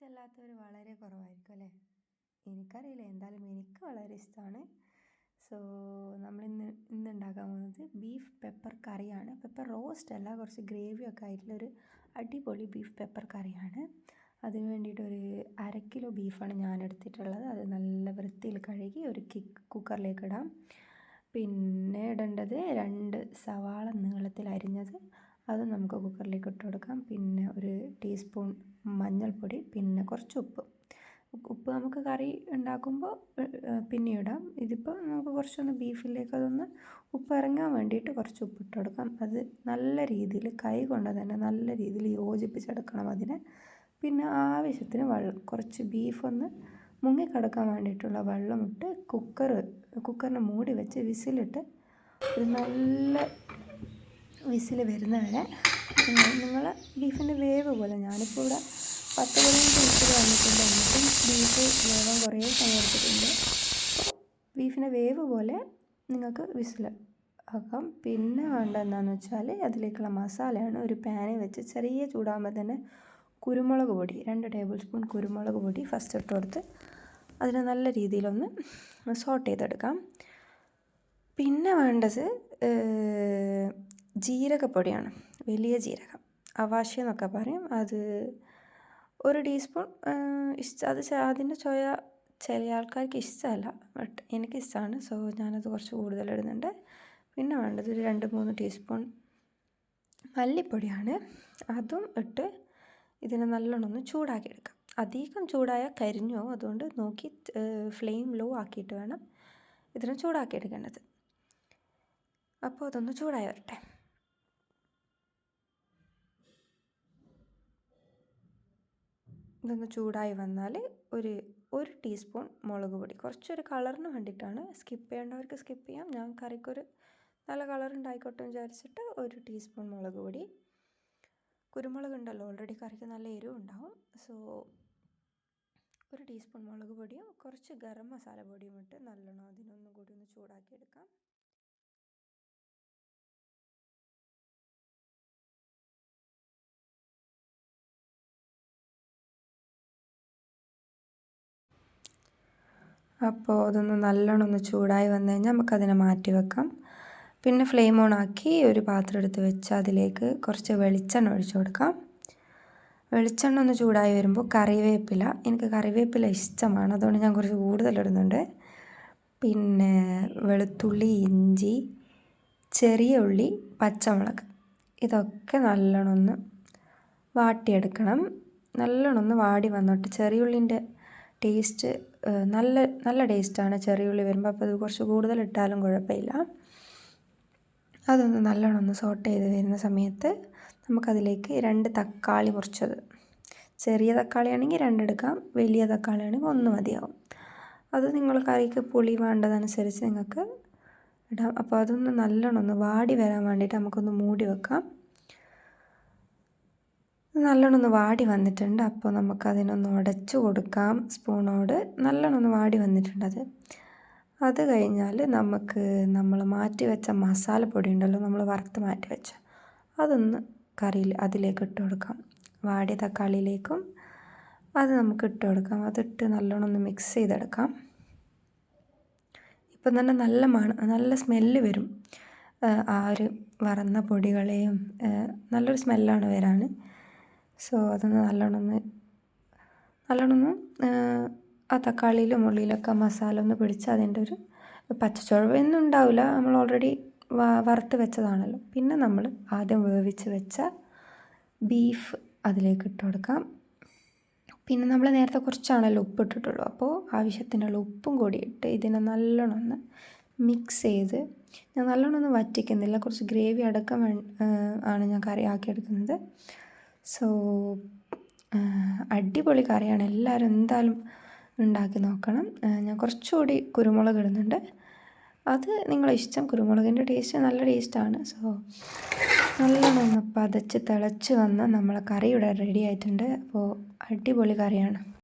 ഇഷ്ടമല്ലാത്തവർ വളരെ കുറവായിരിക്കും അല്ലേ? എനിക്കറിയില്ല, എന്തായാലും എനിക്ക് വളരെ ഇഷ്ടമാണ്. സോ ഇന്ന് ഉണ്ടാക്കാൻ പോകുന്നത് ബീഫ് പെപ്പർ കറിയാണ്. പെപ്പർ റോസ്റ്റ് അല്ല, കുറച്ച് ഗ്രേവിയൊക്കെ ആയിട്ടുള്ളൊരു അടിപൊളി ബീഫ് പെപ്പർ കറിയാണ്. അതിന് വേണ്ടിയിട്ട് ഒരു 1/2 കിലോ ബീഫാണ് ഞാൻ എടുത്തിട്ടുള്ളത്. അത് നല്ല വൃത്തിയിൽ കഴുകി ഒരു കുക്കറിലേക്ക് ഇടാം. പിന്നെ ഇടേണ്ടത് 2 സവാള നീളത്തിൽ അരിഞ്ഞത്, അത് നമുക്ക് കുക്കറിലേക്ക് ഇട്ട് കൊടുക്കാം. പിന്നെ ഒരു ടീസ്പൂൺ മഞ്ഞൾപ്പൊടി, പിന്നെ കുറച്ച് ഉപ്പ് നമുക്ക് കറി ഉണ്ടാക്കുമ്പോൾ പിന്നെ ഇടാം. ഇതിപ്പോൾ നമുക്ക് കുറച്ചൊന്ന് ബീഫിലേക്ക് അതൊന്ന് ഉപ്പ് ഇറങ്ങാൻ വേണ്ടിയിട്ട് കുറച്ച് ഉപ്പ് ഇട്ട് കൊടുക്കാം. അത് നല്ല രീതിയിൽ കൈ കൊണ്ട് തന്നെ നല്ല രീതിയിൽ യോജിപ്പിച്ചെടുക്കണം അതിനെ. പിന്നെ ആവശ്യത്തിന് വെള്ളം, കുറച്ച് ബീഫൊന്ന് മുങ്ങിക്കിടക്കാൻ വേണ്ടിയിട്ടുള്ള വെള്ളമിട്ട് കുക്കറിന് മൂടി വെച്ച് വിസിലിട്ട് ഒരു നല്ല വിസിൽ വരുന്നവരെ നിങ്ങൾ ബീഫിൻ്റെ വേവ് പോലെ, ഞാനിപ്പോൾ ഇവിടെ 10-15 വിസിൽ വന്നിട്ടുണ്ട്. എന്നിട്ടും ബീഫ് വേവാൻ കുറേ സമയം എടുത്തിട്ടുണ്ട്. ബീഫിൻ്റെ വേവ് പോലെ നിങ്ങൾക്ക് വിസിൽ ആക്കാം. പിന്നെ വേണ്ട എന്താണെന്ന് വെച്ചാൽ അതിലേക്കുള്ള മസാലയാണ്. ഒരു പാനിൽ വെച്ച് ചെറിയ ചൂടാകുമ്പോൾ തന്നെ കുരുമുളക് പൊടി 2 ടേബിൾ സ്പൂൺ കുരുമുളക് പൊടി ഫസ്റ്റ് ഇട്ട് കൊടുത്ത് അതിനെ നല്ല രീതിയിലൊന്ന് സോട്ട് ചെയ്തെടുക്കാം. പിന്നെ വേണ്ടത് ജീരകപ്പൊടിയാണ്. വലിയ ജീരകം, അവാശി എന്നൊക്കെ പറയും. അത് 1 ടീസ്പൂൺ. അതിൻ്റെ ചൊയ ചില ആൾക്കാർക്ക് ഇഷ്ടമല്ല, ബട്ട് എനിക്കിഷ്ടമാണ്. സോ ഞാനത് കുറച്ച് കൂടുതൽ ഇടുന്നുണ്ട്. പിന്നെ വേണ്ടത് ഒരു 2-3 ടീസ്പൂൺ മല്ലിപ്പൊടിയാണ്. അതും ഇട്ട് ഇതിനെ നല്ലോണം ഒന്ന് ചൂടാക്കിയെടുക്കാം. അധികം ചൂടായാൽ കരിഞ്ഞു പോകും. അതുകൊണ്ട് നോക്കി ഫ്ലെയിം ലോ ആക്കിയിട്ട് വേണം ഇതിനെ ചൂടാക്കിയെടുക്കേണ്ടത്. അപ്പോൾ അതൊന്ന് ചൂടായി വരട്ടെ. ഇതൊന്ന് ചൂടായി വന്നാൽ ഒരു ടീസ്പൂൺ മുളക് പൊടി, കുറച്ചൊരു കളറിന് വേണ്ടിയിട്ടാണ്. സ്കിപ്പ് ചെയ്യേണ്ടവർക്ക് സ്കിപ്പ് ചെയ്യാം. ഞാൻ കറിക്കൊരു നല്ല കളർ ഉണ്ടായിക്കോട്ടെ വിചാരിച്ചിട്ട് 1 ടീസ്പൂൺ മുളക് പൊടി. കുരുമുളക് ഉണ്ടല്ലോ, ഓൾറെഡി കറിക്ക് നല്ല എരിവ് ഉണ്ടാവും. സോ 1 ടീസ്പൂൺ മുളക് പൊടിയും കുറച്ച് ഗരം മസാല പൊടിയും ഇട്ട് നല്ലോണം അതിനൊന്നും കൂടി ഒന്ന് ചൂടാക്കിയെടുക്കാം. അപ്പോൾ അതൊന്ന് നല്ലോണം ഒന്ന് ചൂടായി വന്നു കഴിഞ്ഞാൽ നമുക്കതിനെ മാറ്റി വെക്കാം. പിന്നെ ഫ്ലെയിം ഓൺ ആക്കി ഒരു പാത്രം എടുത്ത് വെച്ച് അതിലേക്ക് കുറച്ച് വെളിച്ചെണ്ണ ഒഴിച്ചു കൊടുക്കാം. വെളിച്ചെണ്ണ ഒന്ന് ചൂടായി വരുമ്പോൾ കറിവേപ്പില, എനിക്ക് കറിവേപ്പില ഇഷ്ടമാണ്, അതുകൊണ്ട് ഞാൻ കുറച്ച് കൂടുതൽ ഇടുന്നുണ്ട്. പിന്നെ വെളുത്തുള്ളി, ഇഞ്ചി, ചെറിയ ഉള്ളി, പച്ചമുളക്, ഇതൊക്കെ നല്ലോണം ഒന്ന് വാട്ടിയെടുക്കണം. നല്ലോണം ഒന്ന് വാടി വന്നോട്ട്. ചെറിയ ഉള്ളിൻ്റെ ടേസ്റ്റ് നല്ല ടേസ്റ്റാണ് ചെറിയ ഉള്ളി വരുമ്പോൾ. അപ്പോൾ അത് കുറച്ച് കൂടുതൽ ഇട്ടാലും കുഴപ്പമില്ല. അതൊന്ന് നല്ലോണം ഒന്ന് സോട്ട് ചെയ്ത് വരുന്ന സമയത്ത് നമുക്കതിലേക്ക് 2 തക്കാളി മുറിച്ചത്, ചെറിയ തക്കാളി ആണെങ്കിൽ 2 എടുക്കാം, വലിയ തക്കാളി ആണെങ്കിൽ 1 മതിയാവും. അത് നിങ്ങൾ കറിക്ക് പുളി വേണ്ടതനുസരിച്ച് നിങ്ങൾക്ക് ഇടാം. അപ്പോൾ അതൊന്ന് നല്ലോണം ഒന്ന് വാടി വരാൻ വേണ്ടിയിട്ട് നമുക്കൊന്ന് മൂടി വെക്കാം. നല്ലോണം ഒന്ന് വാടി വന്നിട്ടുണ്ട്. അപ്പോൾ നമുക്കതിനൊന്ന് ഉടച്ചു കൊടുക്കാം സ്പൂണോട്. നല്ലോണം ഒന്ന് വാടി വന്നിട്ടുണ്ട്. അത് കഴിഞ്ഞാൽ നമ്മൾ മാറ്റി വെച്ച മസാലപ്പൊടി ഉണ്ടല്ലോ, നമ്മൾ വറുത്ത് മാറ്റി വെച്ച, അതൊന്ന് കറിയിൽ അതിലേക്ക് ഇട്ട് കൊടുക്കാം. വാടിയ തക്കാളിയിലേക്കും അത് നമുക്ക് ഇട്ട് കൊടുക്കാം. അതിട്ട് നല്ലോണം ഒന്ന് മിക്സ് ചെയ്തെടുക്കാം. ഇപ്പം തന്നെ നല്ല സ്മെല്ല് വരും. ആ ഒരു വറന്ന പൊടികളെയും നല്ലൊരു സ്മെല്ലാണ് വരാൻ. സോ അതൊന്ന് നല്ലോണം ഒന്ന് ആ തക്കാളിയിലും ഉള്ളിയിലൊക്കെ മസാല ഒന്ന് പിടിച്ച് അതിൻ്റെ ഒരു പച്ചച്ചുവയൊന്നും ഉണ്ടാവില്ല. നമ്മൾ ഓൾറെഡി വറുത്ത് വെച്ചതാണല്ലോ. പിന്നെ നമ്മൾ ആദ്യം വേവിച്ച് വെച്ച ബീഫ് അതിലേക്ക് ഇട്ട് കൊടുക്കാം. പിന്നെ നമ്മൾ നേരത്തെ കുറച്ചാണല്ലോ ഉപ്പിട്ടിട്ടുള്ളൂ. അപ്പോൾ ആവശ്യത്തിനുള്ള ഉപ്പും കൂടി ഇട്ട് ഇതിനെ നല്ലോണം ഒന്ന് മിക്സ് ചെയ്ത്, ഞാൻ നല്ലോണം ഒന്നും വറ്റിക്കുന്നില്ല, കുറച്ച് ഗ്രേവി അടക്കം ആണ് ഞാൻ കറി ആക്കിയെടുക്കുന്നത്. സോ അടിപൊളി കറിയാണ്, എല്ലാവരും എന്തായാലും ഉണ്ടാക്കി നോക്കണം. ഞാൻ കുറച്ചുകൂടി കുരുമുളക് ഇടുന്നുണ്ട്. അത് നിങ്ങളെ ഇഷ്ടം. കുരുമുളകിൻ്റെ ടേസ്റ്റ് നല്ല ടേസ്റ്റാണ്. സോ നല്ലോണം ഒന്ന് പതച്ച് തിളച്ച് വന്ന് നമ്മളെ കറി ഇവിടെ റെഡി ആയിട്ടുണ്ട്. അപ്പോൾ അടിപൊളി കറിയാണ്.